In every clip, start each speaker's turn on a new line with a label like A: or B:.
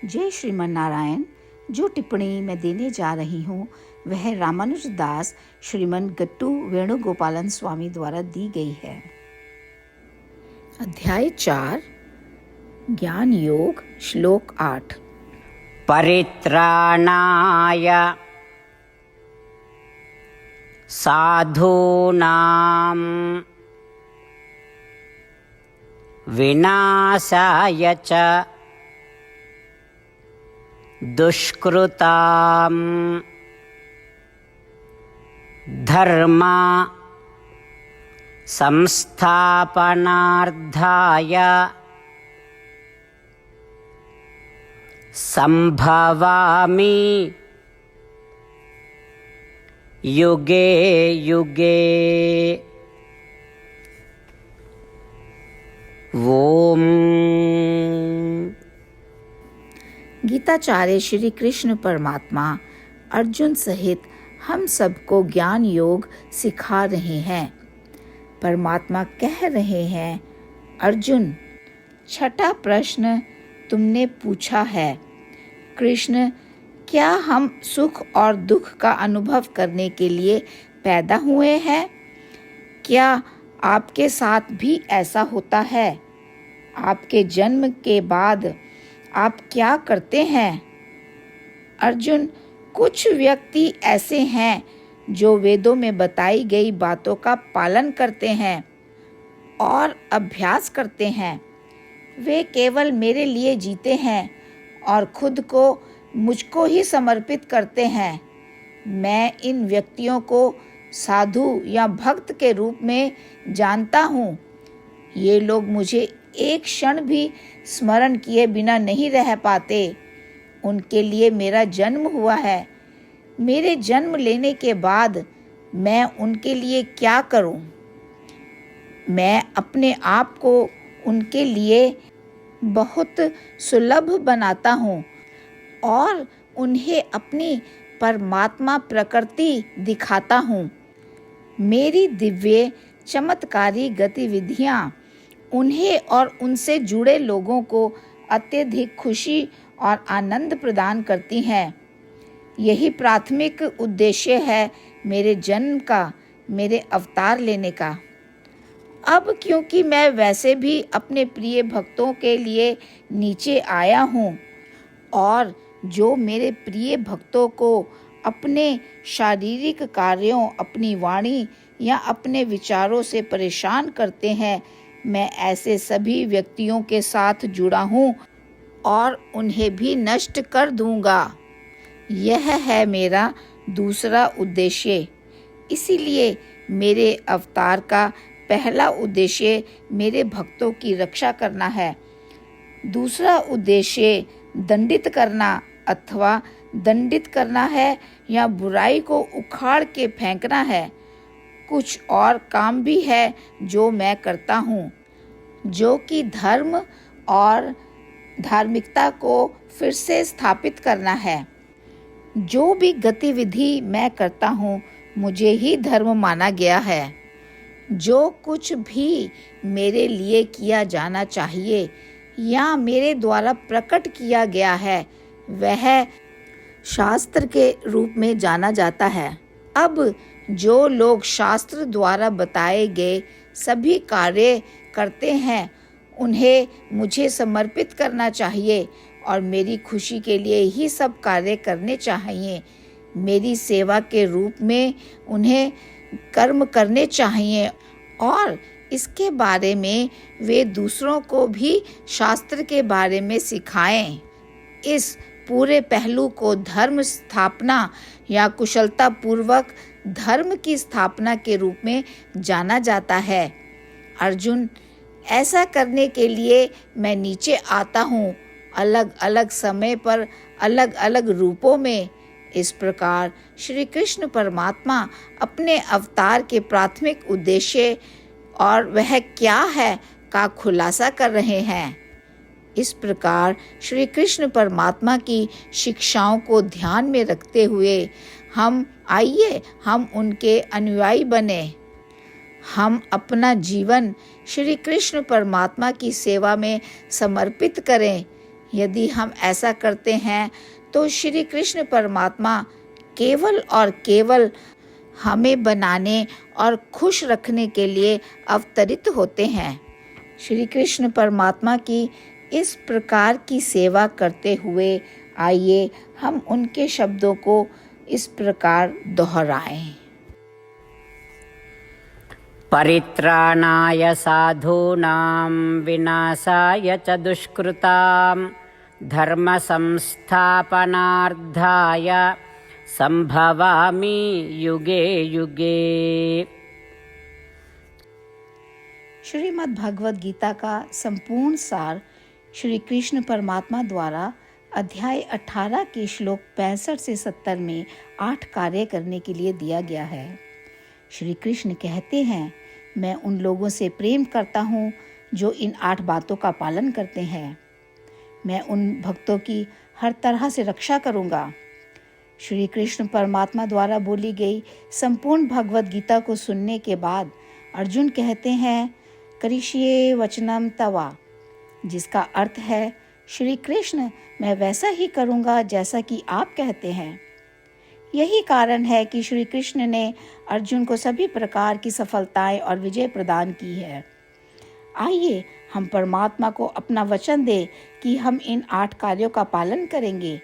A: जय श्रीमन नारायण। जो टिप्पणी मैं देने जा रही हूँ वह रामानुज दास श्रीमन गट्टू वेणुगोपालन स्वामी द्वारा दी गई है। अध्याय 4 ज्ञान योग श्लोक 8।
B: परित्राणाय साधूनां विनाशाय च दुष्कृतां धर्म संस्थापनार्थाय संभवामि युगे युगे। ओम।
A: गीताचार्य श्री कृष्ण परमात्मा अर्जुन सहित हम सबको ज्ञान योग सिखा रहे हैं। परमात्मा कह रहे हैं, अर्जुन, छठा प्रश्न तुमने पूछा है, कृष्ण, क्या हम सुख और दुख का अनुभव करने के लिए पैदा हुए हैं? क्या आपके साथ भी ऐसा होता है? आपके जन्म के बाद आप क्या करते हैं? अर्जुन, कुछ व्यक्ति ऐसे हैं जो वेदों में बताई गई बातों का पालन करते हैं और अभ्यास करते हैं। वे केवल मेरे लिए जीते हैं और खुद को मुझको ही समर्पित करते हैं। मैं इन व्यक्तियों को साधु या भक्त के रूप में जानता हूँ। ये लोग मुझे एक क्षण भी स्मरण किए बिना नहीं रह पाते। उनके लिए मेरा जन्म हुआ है। मेरे जन्म लेने के बाद मैं उनके लिए क्या करूं? मैं अपने आप को उनके लिए बहुत सुलभ बनाता हूं और उन्हें अपनी परमात्मा प्रकृति दिखाता हूं। मेरी दिव्य चमत्कारी गतिविधियां उन्हें और उनसे जुड़े लोगों को अत्यधिक खुशी और आनंद प्रदान करती हैं। यही प्राथमिक उद्देश्य है मेरे जन्म का, मेरे अवतार लेने का। अब क्योंकि मैं वैसे भी अपने प्रिय भक्तों के लिए नीचे आया हूँ और जो मेरे प्रिय भक्तों को अपने शारीरिक कार्यों, अपनी वाणी या अपने विचारों से परेशान करते हैं, मैं ऐसे सभी व्यक्तियों के साथ जुड़ा हूँ और उन्हें भी नष्ट कर दूंगा। यह है मेरा दूसरा उद्देश्य। इसीलिए मेरे अवतार का पहला उद्देश्य मेरे भक्तों की रक्षा करना है। दूसरा उद्देश्य दंडित करना अथवा दंडित करना है या बुराई को उखाड़ के फेंकना है। कुछ और काम भी है जो मैं करता हूँ, जो कि धर्म और धार्मिकता को फिर से स्थापित करना है। जो भी गतिविधि मैं करता हूँ मुझे ही धर्म माना गया है। जो कुछ भी मेरे लिए किया जाना चाहिए या मेरे द्वारा प्रकट किया गया है वह शास्त्र के रूप में जाना जाता है। अब जो लोग शास्त्र द्वारा बताए गए सभी कार्य करते हैं उन्हें मुझे समर्पित करना चाहिए और मेरी खुशी के लिए ही सब कार्य करने चाहिए। मेरी सेवा के रूप में उन्हें कर्म करने चाहिए और इसके बारे में वे दूसरों को भी शास्त्र के बारे में सिखाएं। इस पूरे पहलू को धर्म स्थापना या कुशलता पूर्वक धर्म की स्थापना के रूप में जाना जाता है। अर्जुन, ऐसा करने के लिए मैं नीचे आता हूँ, अलग अलग समय पर अलग अलग रूपों में। इस प्रकार श्री कृष्ण परमात्मा अपने अवतार के प्राथमिक उद्देश्य और वह क्या है का खुलासा कर रहे हैं। इस प्रकार श्री कृष्ण परमात्मा की शिक्षाओं को ध्यान में रखते हुए हम उनके अनुयायी बने। हम अपना जीवन श्री कृष्ण परमात्मा की सेवा में समर्पित करें। यदि हम ऐसा करते हैं तो श्री कृष्ण परमात्मा केवल और केवल हमें बनाने और खुश रखने के लिए अवतरित होते हैं। श्री कृष्ण परमात्मा की इस प्रकार की सेवा करते हुए आइए हम उनके शब्दों को इस प्रकार दोहराएं।
B: परित्राणाय साधूनां विनाशाय च दुष्कृतां धर्म संस्थापनार्थाय संभवामि युगे युगे।
A: श्रीमद् भगवद गीता का संपूर्ण सार श्री कृष्ण परमात्मा द्वारा अध्याय 18 के श्लोक 65 से 70 में 8 कार्य करने के लिए दिया गया है। श्री कृष्ण कहते हैं, मैं उन लोगों से प्रेम करता हूँ जो इन 8 बातों का पालन करते हैं। मैं उन भक्तों की हर तरह से रक्षा करूँगा। श्री कृष्ण परमात्मा द्वारा बोली गई संपूर्ण भगवद गीता को सुनने के बाद अर्जुन कहते हैं, करिष्ये वचनम तवा, जिसका अर्थ है, श्री कृष्ण मैं वैसा ही करूँगा जैसा कि आप कहते हैं। यही कारण है कि श्री कृष्ण ने अर्जुन को सभी प्रकार की सफलताएं और विजय प्रदान की है। आइए हम परमात्मा को अपना वचन दें कि हम इन 8 कार्यों का पालन करेंगे।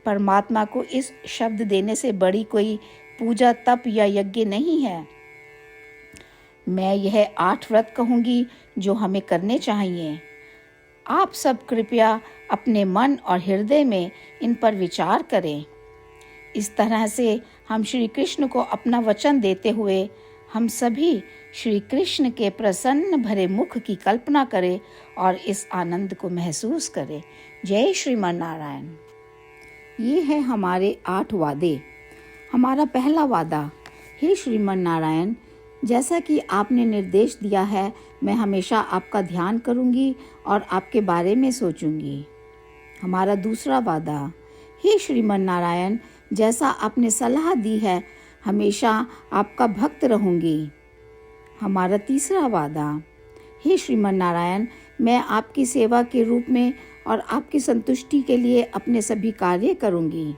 A: परमात्मा को इस शब्द देने से बड़ी कोई पूजा, तप या यज्ञ नहीं है। मैं यह 8 व्रत कहूँगी जो हमें करने चाहिए। आप सब कृपया अपने मन और हृदय में इन पर विचार करें। इस तरह से हम श्री कृष्ण को अपना वचन देते हुए हम सभी श्री कृष्ण के प्रसन्न भरे मुख की कल्पना करें और इस आनंद को महसूस करें। जय श्रीमन नारायण। ये है हमारे 8 वादे। हमारा पहला वादा, हे श्रीमन नारायण, जैसा कि आपने निर्देश दिया है, मैं हमेशा आपका ध्यान करूंगी और आपके बारे में सोचूंगी। हमारा दूसरा वादा, हे श्रीमन नारायण, जैसा आपने सलाह दी है, हमेशा आपका भक्त रहूंगी। हमारा तीसरा वादा, हे श्रीमन नारायण, मैं आपकी सेवा के रूप में और आपकी संतुष्टि के लिए अपने सभी कार्य करूंगी।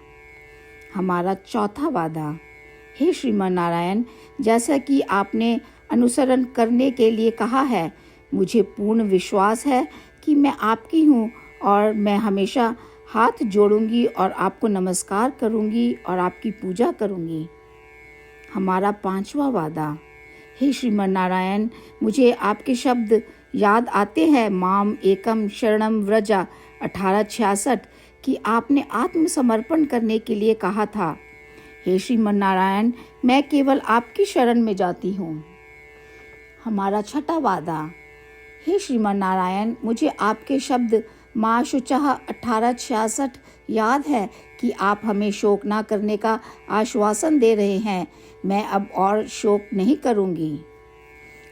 A: हमारा चौथा वादा, हे श्रीमन नारायण, जैसा कि आपने अनुसरण करने के लिए कहा है, मुझे पूर्ण विश्वास है कि मैं आपकी हूँ और मैं हमेशा हाथ जोड़ूंगी और आपको नमस्कार करूंगी और आपकी पूजा करूंगी। हमारा 5वां वादा, हे श्रीमन नारायण, मुझे आपके शब्द याद आते हैं, माम एकम शरणम व्रजा 1866, कि आपने आत्मसमर्पण करने के लिए कहा था। हे श्रीमन नारायण, मैं केवल आपकी शरण में जाती हूँ। हमारा 6वां वादा, हे श्रीमन नारायण, मुझे आपके शब्द माँ शुचः 1866 याद है कि आप हमें शोक ना करने का आश्वासन दे रहे हैं। मैं अब और शोक नहीं करूँगी।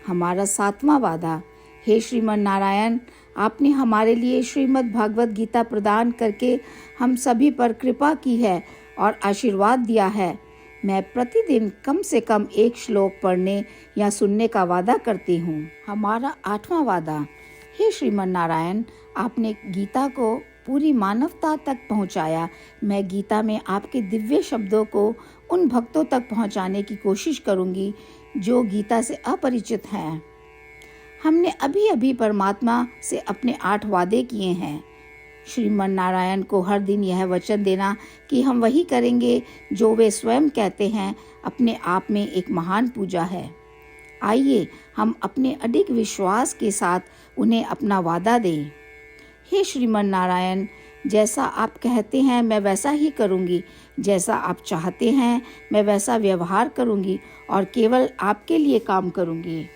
A: हमारा 7वां वादा, हे श्रीमन नारायण, आपने हमारे लिए श्रीमद् भागवत गीता प्रदान करके हम सभी पर कृपा की है और आशीर्वाद दिया है। मैं प्रतिदिन कम से कम 1 श्लोक पढ़ने या सुनने का वादा करती हूँ। हमारा 8वां वादा, हे श्रीमन नारायण, आपने गीता को पूरी मानवता तक पहुँचाया। मैं गीता में आपके दिव्य शब्दों को उन भक्तों तक पहुँचाने की कोशिश करूँगी जो गीता से अपरिचित हैं। हमने अभी अभी परमात्मा से अपने 8 वादे किए हैं। श्रीमन नारायण को हर दिन यह वचन देना कि हम वही करेंगे जो वे स्वयं कहते हैं, अपने आप में एक महान पूजा है। आइए हम अपने अडिग विश्वास के साथ उन्हें अपना वादा दें। हे श्रीमन नारायण, जैसा आप कहते हैं मैं वैसा ही करूँगी, जैसा आप चाहते हैं मैं वैसा व्यवहार करूँगी और केवल आपके लिए काम करूँगी।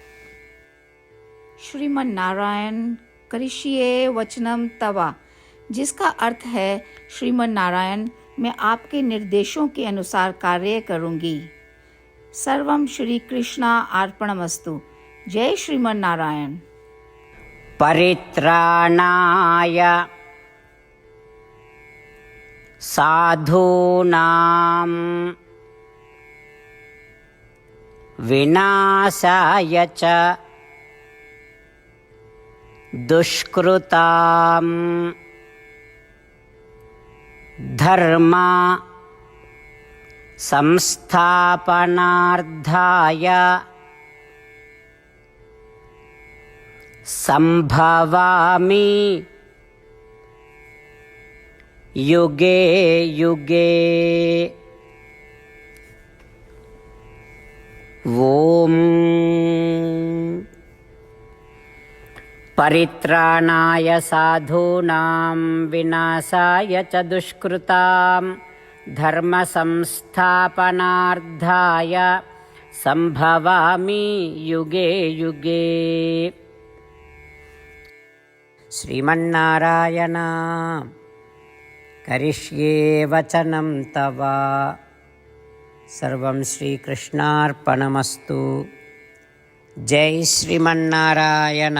A: श्रीमन नारायण करिष्ये वचनम तवा, जिसका अर्थ है, श्रीमन नारायण, मैं आपके निर्देशों के अनुसार कार्य करूँगी। सर्वम श्री कृष्णा अर्पणमस्तु। जय श्रीमन नारायण।
B: परित्राणाय साधूनां विनाशाय च दुष्कृतां धर्म संस्थापनार्थाय संभवामि युगे युगे। ओम परित्राणाय साधूनां विनाशाय च दुष्कृतां धर्म संस्थापनार्थाय संभवामि युगे युगे। श्रीमन्नारायण करिष्ये वचनं तव। सर्वं श्रीकृष्णार्पणमस्तु। जय श्रीमन्नारायण।